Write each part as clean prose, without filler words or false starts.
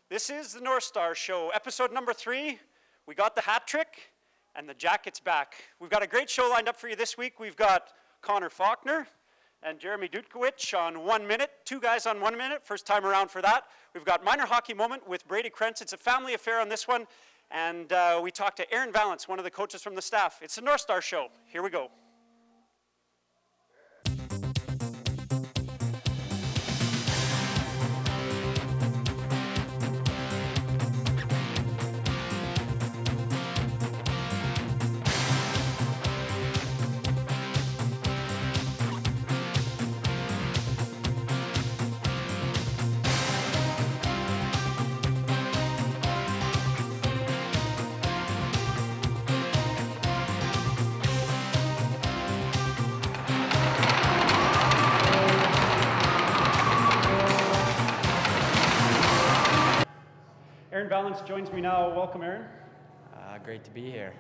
This is the Northstars Show, episode number 3. We got the hat trick, and the jacket's back. We've got a great show lined up for you this week. We've got Connor Faulkner and Jeremy Dutawich on 1 minute. 2 guys on 1 minute, first time around for that. We've got Minor Hockey Moment with Brady Krentz. It's a family affair on this one. And we talked to Aaron Vallence, one of the coaches from the staff. It's the Northstars Show. Here we go. Aaron Vallence joins me now. Welcome, Aaron. Great to be here.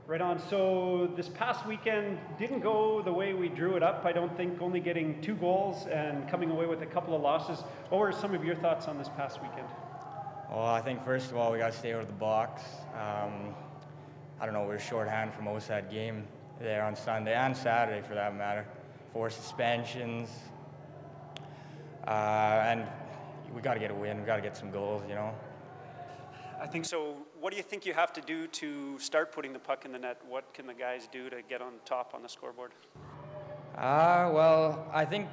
Right on. So this past weekend didn't go the way we drew it up. I don't think, only getting 2 goals and coming away with a couple of losses. What were some of your thoughts on this past weekend? Well, I think first of all we got to stay out of the box. I don't know, we were shorthand for most of that game there on Sunday and Saturday for that matter. 4 suspensions, and we got to get a win. We got to get some goals, you know. I think so. What do you think you have to do to start putting the puck in the net? What can the guys do to get on top on the scoreboard? Well, I think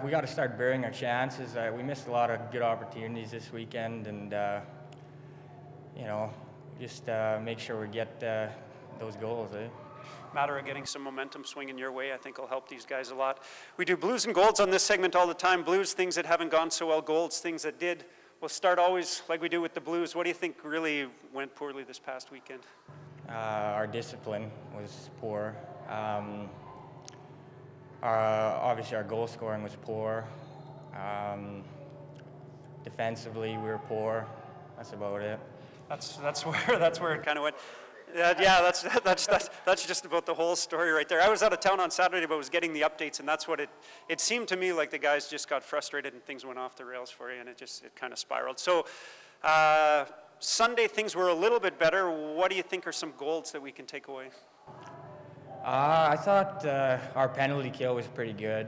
we got to start burying our chances. We missed a lot of good opportunities this weekend, and you know, just make sure we get those goals. Matter of getting some momentum swinging your way, I think will help these guys a lot. We do blues and golds on this segment all the time. Blues, things that haven't gone so well. Golds, things that did. We'll start always like we do with the Blues. What do you think really went poorly this past weekend? Our discipline was poor. Obviously our goal scoring was poor. Defensively we were poor. That's about it. That's where it kind of went. Yeah, that's just about the whole story right there. I was out of town on Saturday, but was getting the updates, and that's what it seemed to me like the guys just got frustrated and things went off the rails for you, and it kind of spiraled. So Sunday things were a little bit better. What do you think are some golds that we can take away? I thought our penalty kill was pretty good.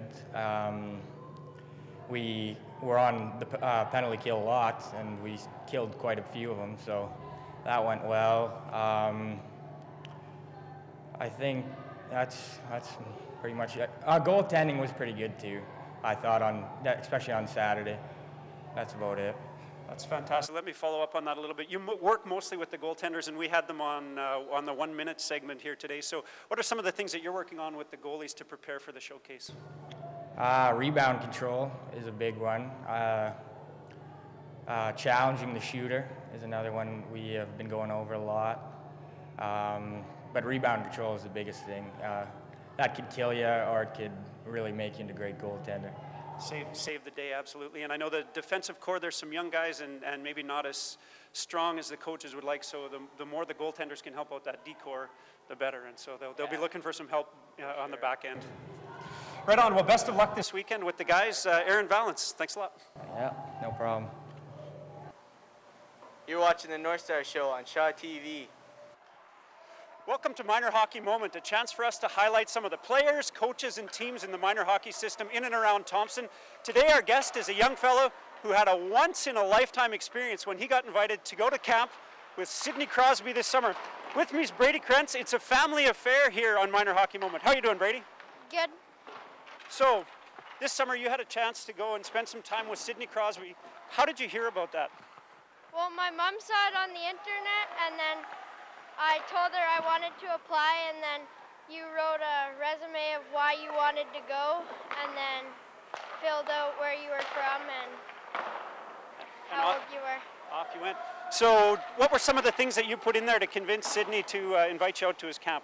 We were on the penalty kill a lot, and we killed quite a few of them, so that went well. I think that's pretty much it. Goaltending was pretty good too, I thought, especially on Saturday. That's about it. That's fantastic. Let me follow up on that a little bit. You work mostly with the goaltenders, and we had them on the 1 minute segment here today. So what are some of the things that you're working on with the goalies to prepare for the showcase? Rebound control is a big one. Challenging the shooter is another one we have been going over a lot. But rebound control is the biggest thing. That could kill you, or it could really make you into a great goaltender. Save the day, absolutely. And I know the defensive core, there's some young guys and maybe not as strong as the coaches would like, so the more the goaltenders can help out that D-core, the better. And so they'll be looking for some help on the back end. Right on. Well, best of luck this weekend with the guys. Aaron Vallence, thanks a lot. Yeah, no problem. You're watching the Northstars Show on Shaw TV. Welcome to Minor Hockey Moment, a chance for us to highlight some of the players, coaches, and teams in the minor hockey system in and around Thompson. Today our guest is a young fellow who had a once-in-a-lifetime experience when he got invited to go to camp with Sidney Crosby this summer. With me is Brady Krentz. It's a family affair here on Minor Hockey Moment. How are you doing, Brady? Good. So, this summer you had a chance to go and spend some time with Sidney Crosby. How did you hear about that? Well, my mom saw it on the internet, and then I told her I wanted to apply, and then you wrote a resume of why you wanted to go, and then filled out where you were from and how old you were. Off you went. So what were some of the things that you put in there to convince Sidney to invite you out to his camp?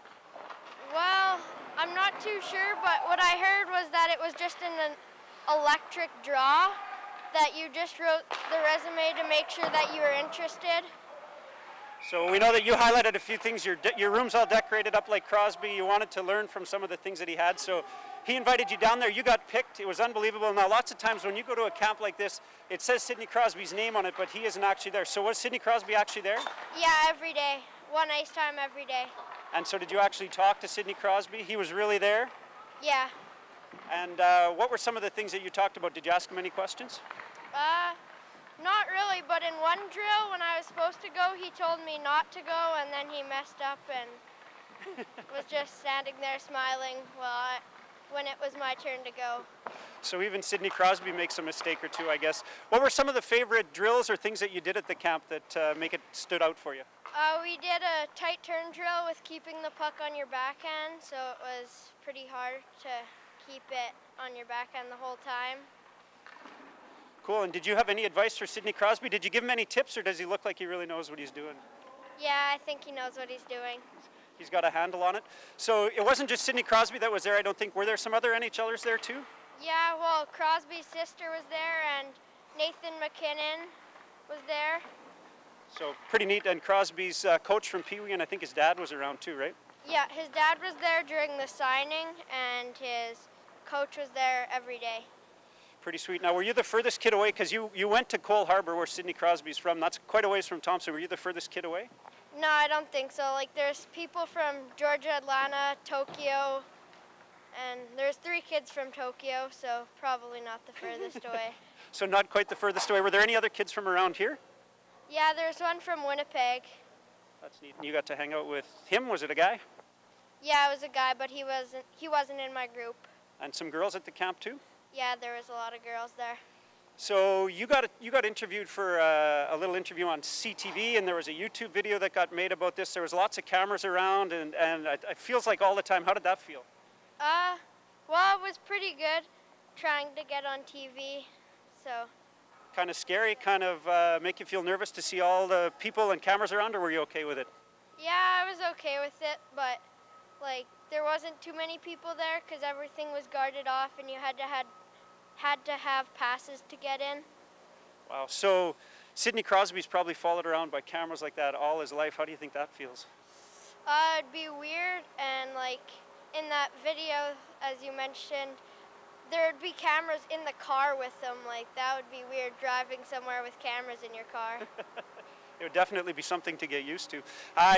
Well, I'm not too sure, but what I heard was that it was just an electric draw, that you just wrote the resume to make sure that you were interested. So we know that you highlighted a few things. Your room's all decorated up like Crosby. You wanted to learn from some of the things that he had. So He invited you down there. You got picked. It was unbelievable. Now, lots of times when you go to a camp like this, it says Sidney Crosby's name on it, but he isn't actually there. So was Sidney Crosby actually there? Yeah, every day. One ice time every day. And so did you actually talk to Sidney Crosby? He was really there? Yeah. And what were some of the things that you talked about? Did you ask him any questions? Not really, but in one drill when I was supposed to go, he told me not to go, and then he messed up and was just standing there smiling when it was my turn to go. So even Sidney Crosby makes a mistake or two, I guess. What were some of the favorite drills or things that you did at the camp that make it stood out for you? We did a tight turn drill with keeping the puck on your backhand, so it was pretty hard to keep it on your backhand the whole time. Cool, and did you have any advice for Sidney Crosby? Did you give him any tips, or does he look like he really knows what he's doing? Yeah, I think he knows what he's doing. He's got a handle on it. So it wasn't just Sidney Crosby that was there, I don't think. Were there some other NHLers there too? Yeah, well, Crosby's sister was there, and Nathan McKinnon was there. So pretty neat, and Crosby's coach from Pee Wee, and I think his dad was around too, right? Yeah, his dad was there during the signing, and his coach was there every day. Pretty sweet. Now, were you the furthest kid away? Because you went to Cole Harbour, where Sidney Crosby's from. That's quite a ways from Thompson. Were you the furthest kid away? No, I don't think so. Like, there's people from Georgia, Atlanta, Tokyo, and there's 3 kids from Tokyo, so probably not the furthest away. So not quite the furthest away. Were there any other kids from around here? Yeah, there's one from Winnipeg. That's neat. And you got to hang out with him. Was it a guy? Yeah, it was a guy, but he wasn't in my group. And some girls at the camp too? Yeah, there was a lot of girls there. So you got interviewed for a little interview on CTV, and there was a YouTube video that got made about this. There was lots of cameras around, and it feels like all the time. How did that feel? Well, it was pretty good trying to get on TV, so. Kind of scary, kind of make you feel nervous to see all the people and cameras around, or were you okay with it? Yeah, I was okay with it, but like there wasn't too many people there because everything was guarded off, and you had to have passes to get in. Wow. So Sidney Crosby's probably followed around by cameras like that all his life. How do you think that feels? It'd be weird, and like in that video, as you mentioned, there'd be cameras in the car with them. Like that would be weird, driving somewhere with cameras in your car. It would definitely be something to get used to.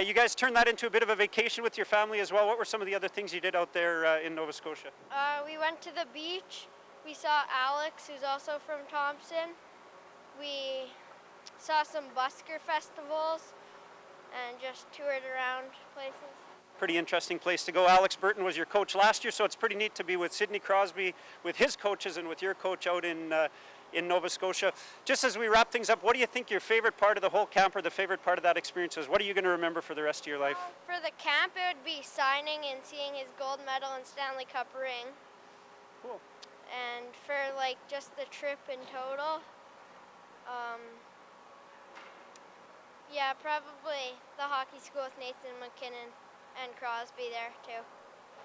You guys turned that into a bit of a vacation with your family as well. What were some of the other things you did out there in Nova Scotia? We went to the beach. We saw Alex, who's also from Thompson. We saw some busker festivals and just toured around places. Pretty interesting place to go. Alex Burton was your coach last year, so it's pretty neat to be with Sidney Crosby, with his coaches, and with your coach out in Nova Scotia. Just as we wrap things up, what do you think your favorite part of the whole camp, or the favorite part of that experience is? What are you going to remember for the rest of your life? For the camp, it would be signing and seeing his gold medal and Stanley Cup ring. Cool. And for like just the trip in total, yeah, probably the hockey school with Nathan McKinnon and Crosby there too.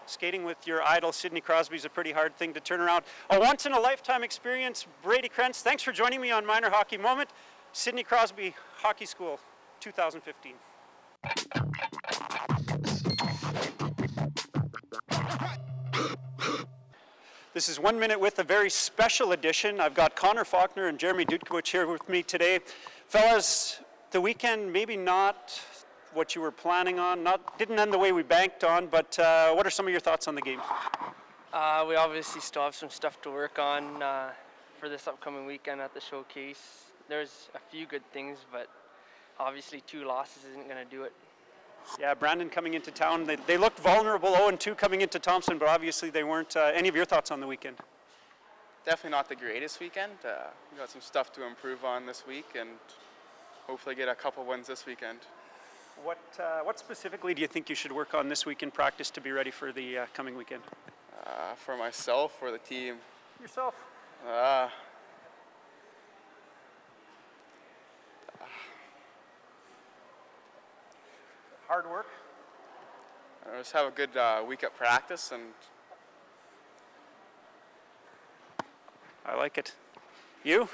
Skating with your idol, Sidney Crosby, is a pretty hard thing to turn around. A once-in-a-lifetime experience. Brady Krentz, thanks for joining me on Minor Hockey Moment. Sidney Crosby Hockey School, 2015. This is 1 Minute with a very special edition. I've got Connor Faulkner and Jeremy Dutawich here with me today. Fellas, the weekend maybe not what you were planning on, didn't end the way we banked on, but what are some of your thoughts on the game? We obviously still have some stuff to work on for this upcoming weekend at the showcase. There's a few good things, but obviously 2 losses isn't going to do it. Yeah, Brandon coming into town, they looked vulnerable 0-2 coming into Thompson, but obviously they weren't. Any of your thoughts on the weekend? Definitely not the greatest weekend. We got some stuff to improve on this week, and hopefully get a couple wins this weekend. What specifically do you think you should work on this week in practice to be ready for the coming weekend? For myself or the team? Yourself. Hard work? Just have a good week at practice, and I like it. You?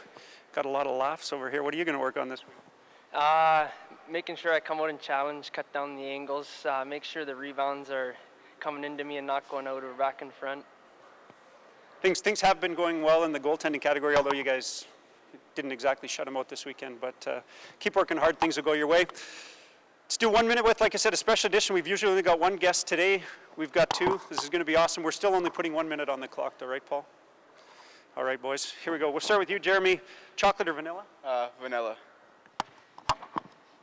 Got a lot of laughs over here. What are you going to work on this week? Making sure I come out and challenge, cut down the angles, make sure the rebounds are coming into me and not going out or back in front. Things have been going well in the goaltending category, although you guys didn't exactly shut them out this weekend. But keep working hard. Things will go your way. Let's do 1 minute with, like I said, a special edition. We've usually only got one guest today. We've got two. This is going to be awesome. We're still only putting 1 minute on the clock, though, right, Paul? All right, boys. Here we go. We'll start with you, Jeremy. Chocolate or vanilla? Vanilla.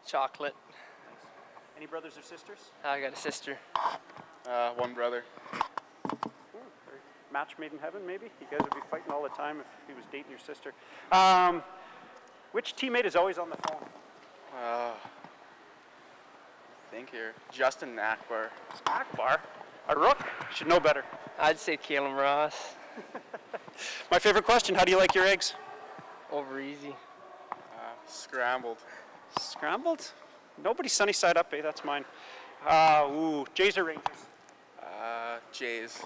Chocolate. Any brothers or sisters? I got a sister. One brother. Match made in heaven, maybe? You guys would be fighting all the time if he was dating your sister. Which teammate is always on the phone? Think here. Justin Akbar. Akbar? A rook? Should know better. I'd say Kalen Ross. My favorite question, how do you like your eggs? Over easy. Scrambled. Scrambled? Nobody sunny side up, eh? That's mine. Jays or Rangers? Jays.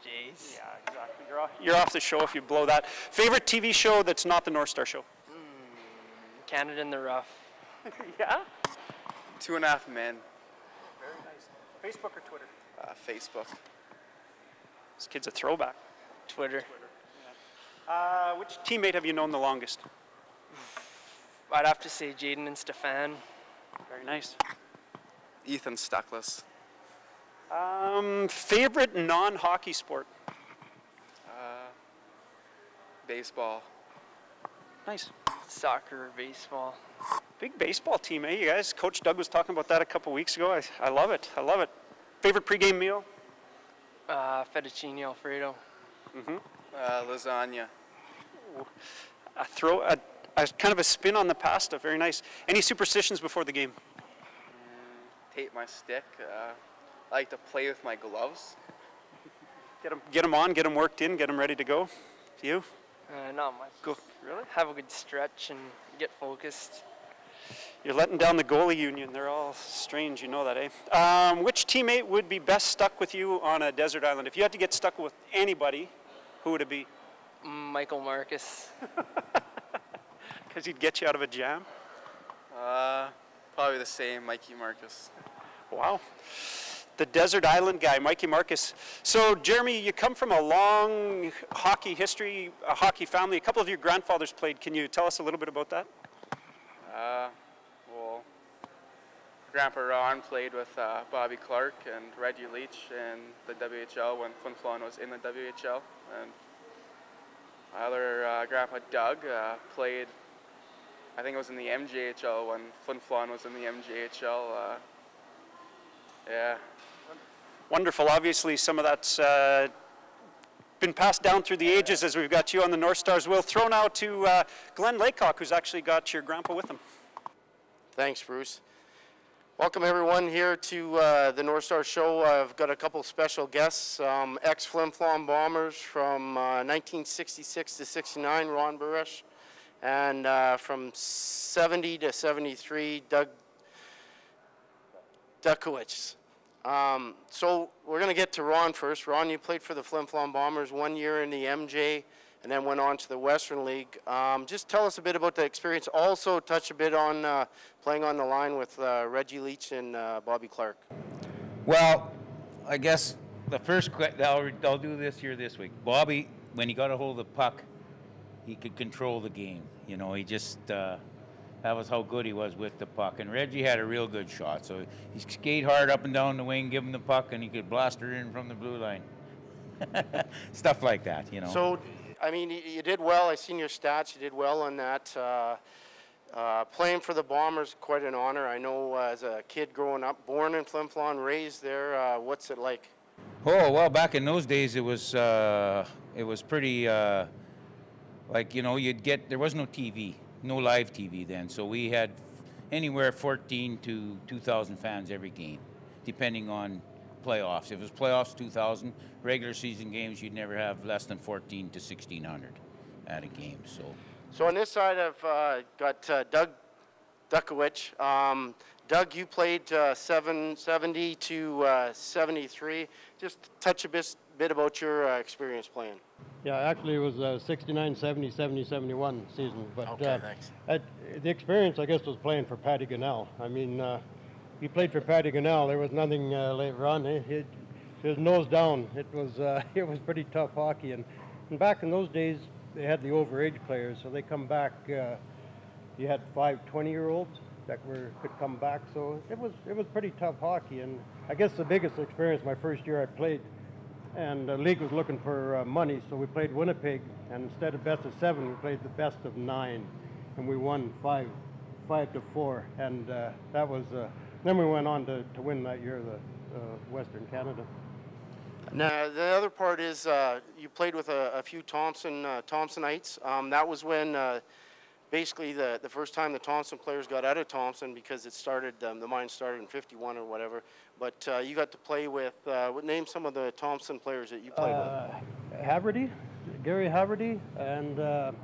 Jays. Yeah, exactly. You're off the show if you blow that. Favorite TV show that's not the Northstar Show? Canada in the Rough. Yeah? 2.5 Men. Very nice. Facebook or Twitter? Facebook. This kid's a throwback. Twitter. Yeah. Which teammate have you known the longest? I'd have to say Jaden and Stefan. Very nice. Ethan Stuckless. Favorite non-hockey sport? Baseball. Nice. Soccer or baseball. Big baseball team, eh, you guys? Coach Doug was talking about that a couple weeks ago. I love it. I love it. Favorite pregame meal? Fettuccine Alfredo. Lasagna. A kind of a spin on the pasta. Very nice. Any superstitions before the game? Tape my stick. I like to play with my gloves. Get them on, get them worked in, get them ready to go. You? Not much. Go. Really? Have a good stretch and get focused. You're letting down the goalie union. They're all strange, you know that, eh? Which teammate would be best stuck with you on a desert island? If you had to get stuck with anybody, who would it be? Michael Marcus. Because he'd get you out of a jam? Probably the same, Mikey Marcus. Wow. The desert island guy, Mikey Marcus. So, Jeremy, you come from a long hockey history, a hockey family. A couple of your grandfathers played. Can you tell us a little bit about that? Well, Grandpa Ron played with Bobby Clark and Reggie Leach in the WHL when Flin Flon was in the WHL. And my other Grandpa Doug played, I think it was in the MJHL when Flin Flon was in the MJHL. Yeah. Wonderful. Obviously, some of that's been passed down through the ages as we've got you on the Northstars. We'll throw now to Glenn Laycock, who's actually got your grandpa with him. Thanks, Bruce. Welcome, everyone, here to the Northstars Show. I've got a couple special guests, ex-Flin Flon Bombers from 1966 to 69, Ron Burish, and from 70 to 73, Doug Dutawich. So we're going to get to Ron first. Ron, you played for the Flin Flon Bombers 1 year in the MJ and then went on to the Western League. Just tell us a bit about the experience. Also touch a bit on playing on the line with Reggie Leach and Bobby Clark. Well, I guess the first I'll do this here this week. Bobby, when he got a hold of the puck, he could control the game. You know, he just that was how good he was with the puck. And Reggie had a real good shot. So he skate hard up and down the wing, give him the puck, and he could blast her in from the blue line. Stuff like that, you know. So, I mean, you did well. I seen your stats. You did well on that. Playing for the Bombers, quite an honor. I know as a kid growing up, born in Flin Flon, raised there, what's it like? Oh, well, back in those days, it was pretty, like, you know, there was no TV. No live TV then, so we had anywhere 14 to 2,000 fans every game, depending on playoffs. If it was playoffs, 2,000. Regular season games, you'd never have less than 14 to 1,600 at a game. So on this side, I've got Doug Dutawich. Doug, you played 70 to 73. Just touch a bit about your experience playing. Yeah, actually it was 69, 70, 70, 71 season. But okay, thanks. The experience, I guess, was playing for Paddy Gunnell. I mean, he played for Paddy Gunnell. There was nothing later on. It was nose down. It was pretty tough hockey. And And back in those days, they had the overage players, so they come back. You had 5 20-year-olds that could come back, so it was pretty tough hockey. And I guess the biggest experience my first year I played, and the league was looking for money, so we played Winnipeg, and instead of best of 7, we played the best of 9, and we won 5-4, and that was. Then we went on to win that year the Western Canada. Now the other part is you played with a few Thompsonites. That was when basically the first time the Thompson players got out of Thompson, because it started the mine started in '51 or whatever. But you got to play with name some of the Thompson players that you played with. Haverty, Gary Haverty, and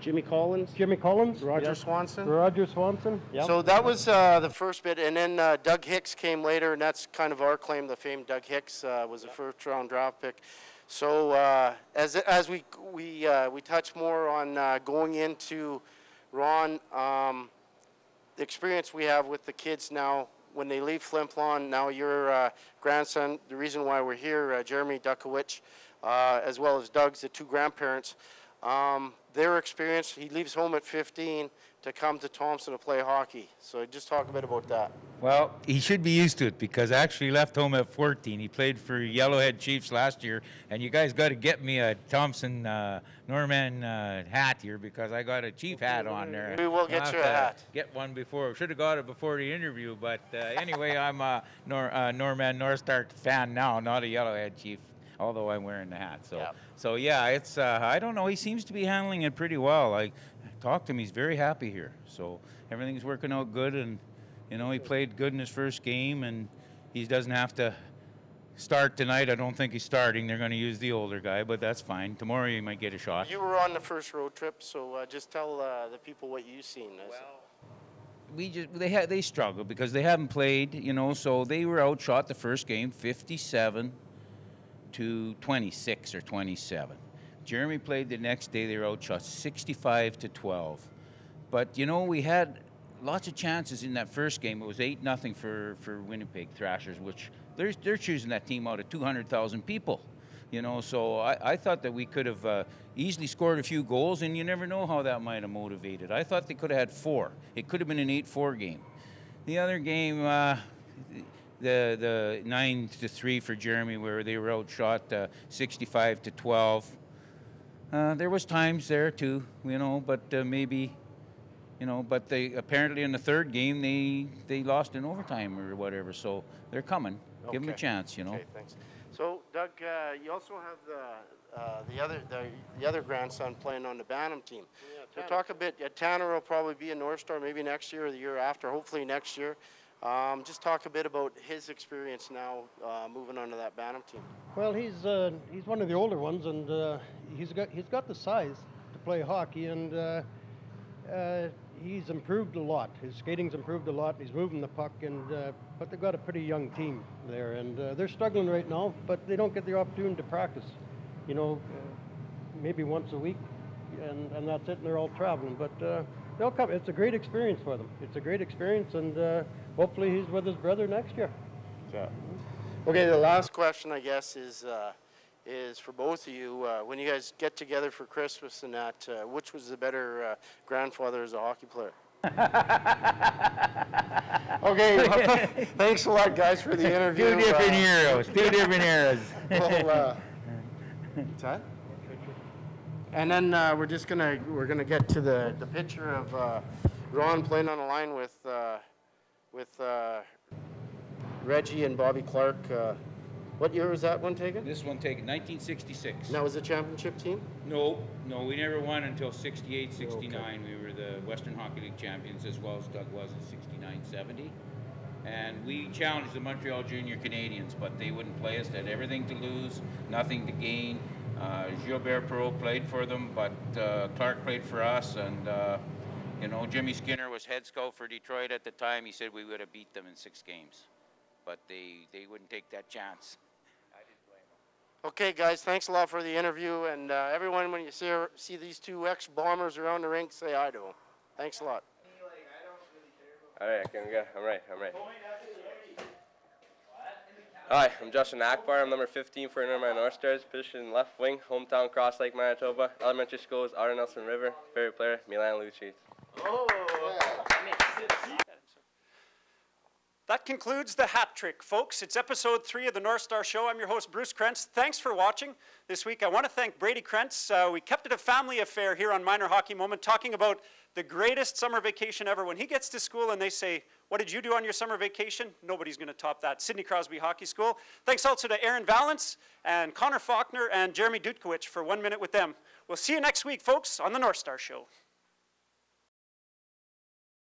Jimmy Collins. Roger Yep. Swanson. Roger Swanson. Yep. So that was the first bit, and then Doug Hicks came later, and that's kind of our claim to fame. Doug Hicks was a first-round draft pick. So as we touch more on going into Ron, the experience we have with the kids now when they leave Flin Flon. Now your grandson, the reason why we're here, Jeremy Dutawich, as well as Doug's, the 2 grandparents. Their experience, he leaves home at 15 to come to Thompson to play hockey. So just talk a bit about that. Well, he should be used to it, because actually he left home at 14. He played for Yellowhead Chiefs last year, and you guys got to get me a Thompson Norman hat here, because I got a Chief hat on there. We will get you a hat. Get one before. Should have got it before the interview, but anyway, I'm a Norman Northstar fan now, not a Yellowhead Chief, although I'm wearing the hat. So, Yep. So yeah, it's I don't know. He seems to be handling it pretty well. I talked to him. He's very happy here. So everything's working out good, and you know, he played good in his first game, and he doesn't have to start tonight. I don't think he's starting. They're going to use the older guy, but that's fine. Tomorrow he might get a shot. You were on the first road trip, so just tell the people what you've seen. They struggled because they haven't played, you know, so they were outshot the first game 57 to 26 or 27. Jeremy played the next day. They were outshot 65 to 12. But you know, we had lots of chances in that first game. It was 8-0 for Winnipeg Thrashers, which they're choosing that team out of 200,000 people. You know, so I thought that we could have easily scored a few goals, and you never know how that might have motivated. I thought they could have had 4. It could have been an 8-4 game. The other game, the 9-3 for Jeremy, where they were outshot 65 to 12. There was times there too, you know, but maybe, you know, but they apparently in the third game they lost in overtime or whatever. So they're coming. Okay. Give them a chance, you know. Okay, thanks. So Doug, you also have the other grandson playing on the Bantam team. Yeah, so talk a bit. Tanner will probably be a North Star maybe next year or the year after. Hopefully next year. Just talk a bit about his experience now moving on to that Bantam team. Well, he's one of the older ones, and he's got the size to play hockey, and he's improved a lot. His skating's improved a lot. He's moving the puck, and but they've got a pretty young team there, and they're struggling right now. But they don't get the opportunity to practice. You know, maybe once a week, and that's it. And they're all traveling, but they'll come. It's a great experience for them. It's a great experience, and hopefully he's with his brother next year. Yeah. Okay, the last question, I guess, is for both of you. When you guys get together for Christmas and that, which was the better grandfather as a hockey player? Okay, well, thanks a lot, guys, for the interview. Two different eras. Two different eras. Well, what's that? And then we're gonna get to the picture of Ron playing on the line with Reggie and Bobby Clark. What year was that one taken? This one taken 1966. And that was a championship team? No, we never won until 68, 69. Okay. We were the Western Hockey League champions, as well as Doug was in 69, 70. And we challenged the Montreal Junior Canadians, but they wouldn't play us. They had everything to lose, nothing to gain. Gilbert Perreault played for them, but Clark played for us, and you know, Jimmy Skinner was head scout for Detroit at the time. He said we would have beat them in 6 games, but they wouldn't take that chance. I didn't blame them. Okay, guys, thanks a lot for the interview, and everyone, when you see these 2 ex-Bombers around the rink, say hi to them. Thanks a lot. All right, I can go. I'm right. Hi, I'm Justin Akbar. I'm number 15 for Northern Northstars, position left wing, hometown Cross Lake, Manitoba. Elementary school is Otter Nelson River. Favorite player, Milan Lucic. Oh, that concludes the hat trick, folks. It's episode 3 of the Northstars Show. I'm your host, Bruce Krentz. Thanks for watching this week. I want to thank Brady Krentz. We kept it a family affair here on Minor Hockey Moment, talking about the greatest summer vacation ever. When he gets to school and they say, what did you do on your summer vacation? Nobody's going to top that. Sidney Crosby Hockey School. Thanks also to Aaron Vallence and Connor Faulkner and Jeremy Dutawich for 1 minute with them. We'll see you next week, folks, on the Northstars Show.